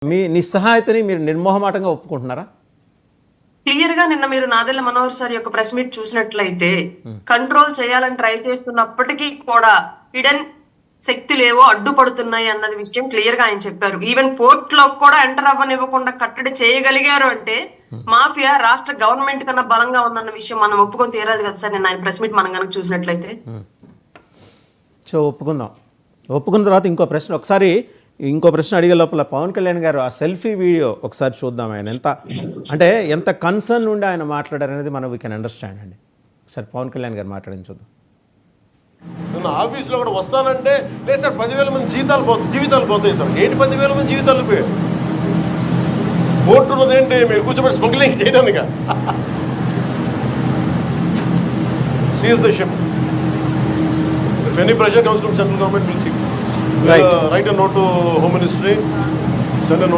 మీ నిస్సహాయతని మీరు నిర్మోహమాటంగా ఒప్పుకుంటున్నారా? క్లియర్ గా నిన్న మీరు నాదెళ్ల మనోహర్ సార్ యొక్క ప్రెస్ మీట్ చూసినట్లయితే కంట్రోల్ చేయాలని ట్రై చేస్తున్నప్పటికీ కూడా హిడెన్ శక్తులేవో అడ్డుపడుతున్నాయి అన్నది విషయం క్లియర్ గా ఆయన చెప్పారు. ఈవెన్ పోర్ట్ లో కూడా ఎంటర్ అవ్వనివ్వకుండా కట్టడి చేయగలిగారు అంటే మాఫియా రాష్ట్ర గవర్నమెంట్ కన్నా బలంగా ఉందన్న విషయం మనం ఒప్పుకొని తీరాలి కదా సార్. నిన్న ఆయన ప్రెస్ మీట్ మనం కనుక చూసినట్లయితే సో ఒప్పుకున్న తర్వాత ఇంకో ప్రశ్న అడిగే లోపల పవన్ కళ్యాణ్ గారు ఆ సెల్ఫీ వీడియో ఒకసారి చూద్దాం. ఆయన ఎంత కన్సర్న్ ఉండి ఆయన మాట్లాడారు అనేది మనం వీ కెన్ అండర్స్టాండ్ అండి. ఒకసారి పవన్ కళ్యాణ్ గారు మాట్లాడింది చూద్దాం. నేను ఆఫీస్లో కూడా వస్తానంటే లేదు సార్ 10,000 మంది జీవితాలు పోతాయి సార్. ఏంటి 10,000 మంది జీవితాలు పోయాయి? కోర్టు ఉన్నదేంటి మీరు కూర్చోబెట్టి స్మగ్లింగ్ చేయడానికి? Seize the ship. If any pressure comes from central government, we'll see. Write a note to Home Ministry, send a note